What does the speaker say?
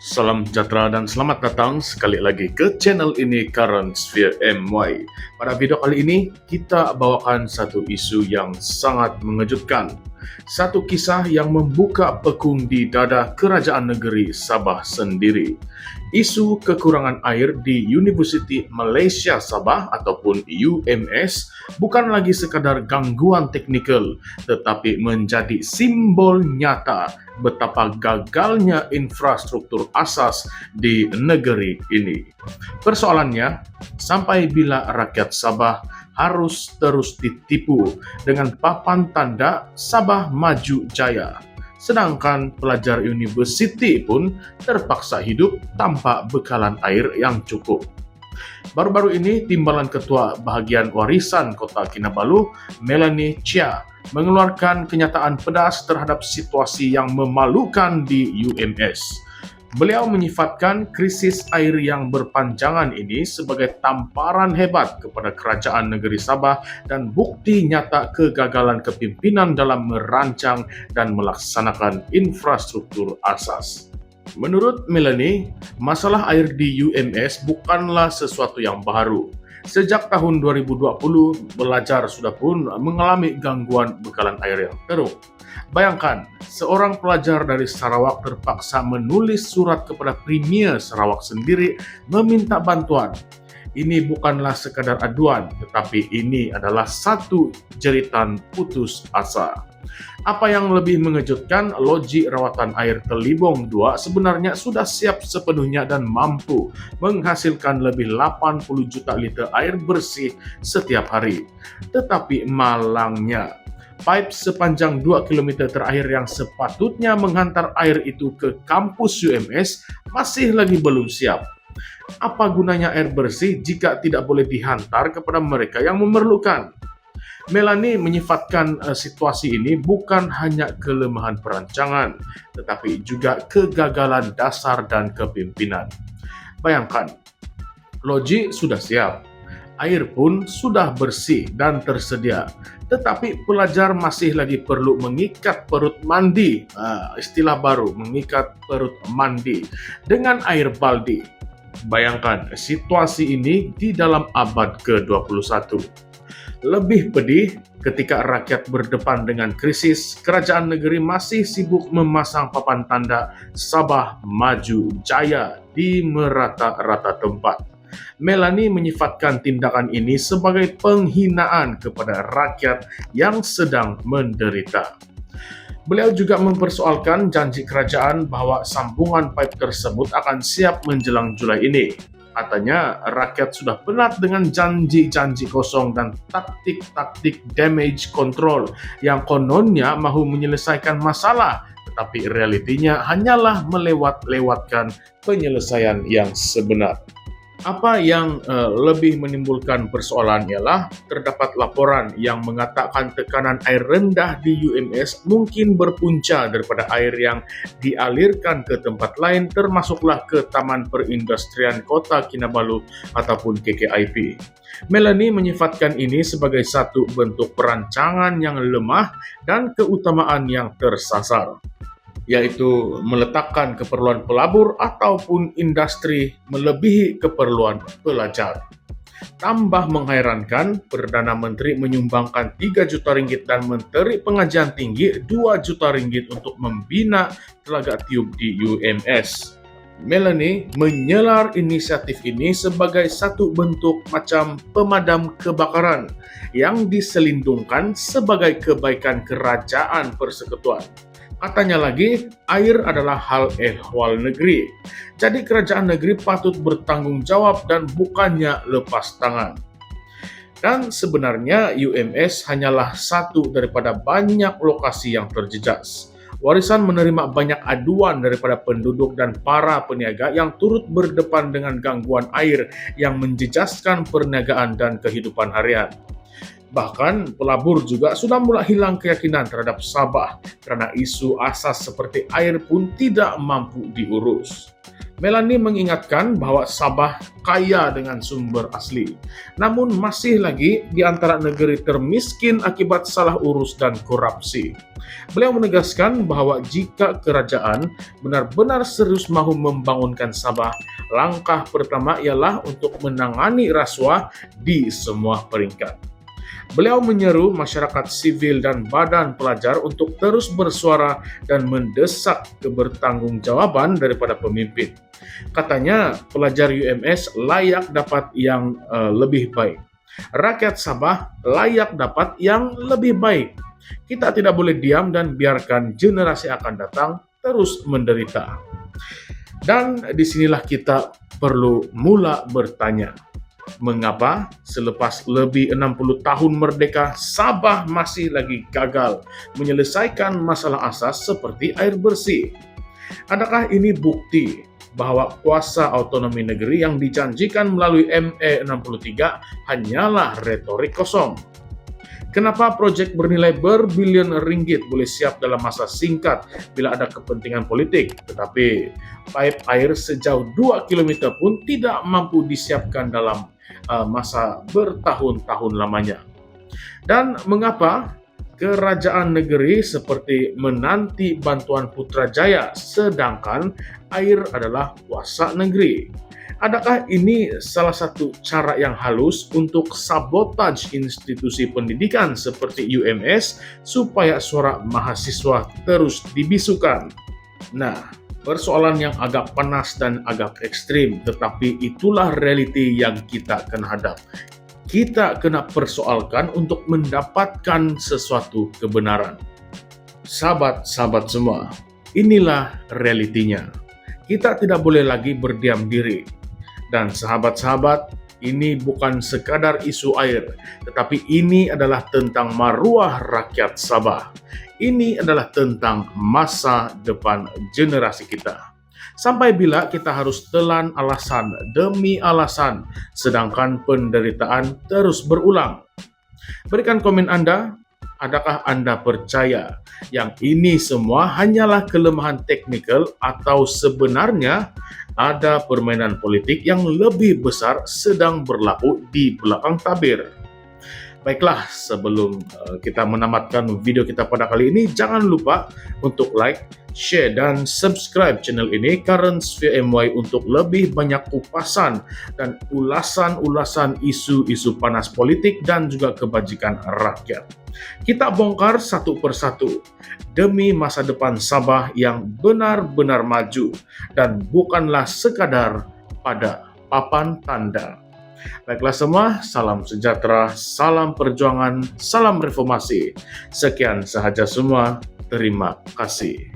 Salam sejahtera dan selamat datang sekali lagi ke channel ini Current Sphere MY. Pada video kali ini kita bawakan satu isu yang sangat mengejutkan. Satu kisah yang membuka pekung di dada kerajaan negeri Sabah sendiri. Isu kekurangan air di Universiti Malaysia Sabah ataupun UMS bukan lagi sekadar gangguan teknikal, tetapi menjadi simbol nyata betapa gagalnya infrastruktur asas di negeri ini. Persoalannya, sampai bila rakyat Sabah harus terus ditipu dengan papan tanda Sabah Maju Jaya, sedangkan pelajar universiti pun terpaksa hidup tanpa bekalan air yang cukup. Baru-baru ini, Timbalan Ketua Bahagian Warisan Kota Kinabalu, Melanie Chia, mengeluarkan kenyataan pedas terhadap situasi yang memalukan di UMS. Beliau menyifatkan krisis air yang berpanjangan ini sebagai tamparan hebat kepada kerajaan negeri Sabah dan bukti nyata kegagalan kepimpinan dalam merancang dan melaksanakan infrastruktur asas. Menurut Melanie, masalah air di UMS bukanlah sesuatu yang baru. Sejak tahun 2020, pelajar sudah pun mengalami gangguan bekalan air yang teruk. Bayangkan, seorang pelajar dari Sarawak terpaksa menulis surat kepada Premier Sarawak sendiri meminta bantuan. Ini bukanlah sekadar aduan, tetapi ini adalah satu jeritan putus asa. Apa yang lebih mengejutkan, loji rawatan air Telibong 2 sebenarnya sudah siap sepenuhnya dan mampu menghasilkan lebih 80 juta liter air bersih setiap hari. Tetapi malangnya, pipe sepanjang 2 km terakhir yang sepatutnya menghantar air itu ke kampus UMS masih lagi belum siap. Apa gunanya air bersih jika tidak boleh dihantar kepada mereka yang memerlukan? Melanie menyifatkan situasi ini bukan hanya kelemahan perancangan, tetapi juga kegagalan dasar dan kepimpinan. Bayangkan, loji sudah siap, air pun sudah bersih dan tersedia, tetapi pelajar masih lagi perlu mengikat perut mandi, istilah baru, mengikat perut mandi dengan air baldi. Bayangkan situasi ini di dalam abad ke-21. Lebih pedih ketika rakyat berdepan dengan krisis, kerajaan negeri masih sibuk memasang papan tanda Sabah Maju Jaya di merata-rata tempat. Melanie menyifatkan tindakan ini sebagai penghinaan kepada rakyat yang sedang menderita. Beliau juga mempersoalkan janji kerajaan bahwa sambungan pipe tersebut akan siap menjelang Julai ini. Katanya, rakyat sudah penat dengan janji-janji kosong dan taktik-taktik damage control yang kononnya mahu menyelesaikan masalah, tetapi realitinya hanyalah melewat-lewatkan penyelesaian yang sebenar. Apa yang lebih menimbulkan persoalan ialah terdapat laporan yang mengatakan tekanan air rendah di UMS mungkin berpunca daripada air yang dialirkan ke tempat lain, termasuklah ke Taman Perindustrian Kota Kinabalu ataupun KKIP. Melanie menyifatkan ini sebagai satu bentuk perancangan yang lemah dan keutamaan yang tersasar, yaitu meletakkan keperluan pelabur ataupun industri melebihi keperluan pelajar. Tambah mengherankan, Perdana Menteri menyumbangkan 3 juta ringgit dan Menteri Pengajian Tinggi 2 juta ringgit untuk membina telaga tiup di UMS. Melanie menyelar inisiatif ini sebagai satu bentuk macam pemadam kebakaran yang diselindungkan sebagai kebaikan kerajaan persekutuan. Katanya lagi, air adalah hal ehwal negeri. Jadi kerajaan negeri patut bertanggung jawab dan bukannya lepas tangan. Dan sebenarnya UMS hanyalah satu daripada banyak lokasi yang terjejas. Warisan menerima banyak aduan daripada penduduk dan para peniaga yang turut berdepan dengan gangguan air yang menjejaskan perniagaan dan kehidupan harian. Bahkan pelabur juga sudah mulai hilang keyakinan terhadap Sabah karena isu asas seperti air pun tidak mampu diurus. Melanie mengingatkan bahwa Sabah kaya dengan sumber asli, namun masih lagi di antara negeri termiskin akibat salah urus dan korupsi. Beliau menegaskan bahwa jika kerajaan benar-benar serius mahu membangunkan Sabah, langkah pertama ialah untuk menangani rasuah di semua peringkat. Beliau menyeru masyarakat sivil dan badan pelajar untuk terus bersuara dan mendesak kebertanggungjawaban daripada pemimpin. Katanya, pelajar UMS layak dapat yang lebih baik. Rakyat Sabah layak dapat yang lebih baik. Kita tidak boleh diam dan biarkan generasi akan datang terus menderita. Dan disinilah kita perlu mula bertanya, mengapa selepas lebih 60 tahun merdeka, Sabah masih lagi gagal menyelesaikan masalah asas seperti air bersih? Adakah ini bukti bahwa kuasa otonomi negeri yang dijanjikan melalui ME 63 hanyalah retorik kosong? Kenapa proyek bernilai berbilion ringgit boleh siap dalam masa singkat bila ada kepentingan politik, tetapi pipe air sejauh 2 km pun tidak mampu disiapkan dalam masa bertahun-tahun lamanya? Dan mengapa kerajaan negeri seperti menanti bantuan Putrajaya sedangkan air adalah kuasa negeri? Adakah ini salah satu cara yang halus untuk sabotaj institusi pendidikan seperti UMS supaya suara mahasiswa terus dibisukan? Nah, persoalan yang agak panas dan agak ekstrim, tetapi itulah realiti yang kita akan hadap. Kita kena persoalkan untuk mendapatkan sesuatu kebenaran. Sahabat-sahabat semua, inilah realitinya. Kita tidak boleh lagi berdiam diri. Dan sahabat-sahabat, ini bukan sekadar isu air, tetapi ini adalah tentang maruah rakyat Sabah. Ini adalah tentang masa depan generasi kita. Sampai bila kita harus telan alasan demi alasan, sedangkan penderitaan terus berulang? Berikan komen Anda. Adakah Anda percaya yang ini semua hanyalah kelemahan teknikal atau sebenarnya ada permainan politik yang lebih besar sedang berlaku di belakang tabir? Baiklah, sebelum kita menamatkan video kita pada kali ini, jangan lupa untuk like, share, dan subscribe channel ini Currents via MY untuk lebih banyak kupasan dan ulasan-ulasan isu-isu panas politik dan juga kebajikan rakyat. Kita bongkar satu persatu demi masa depan Sabah yang benar-benar maju dan bukanlah sekadar pada papan tanda. Baiklah semua, salam sejahtera, salam perjuangan, salam reformasi. Sekian sahaja semua, terima kasih.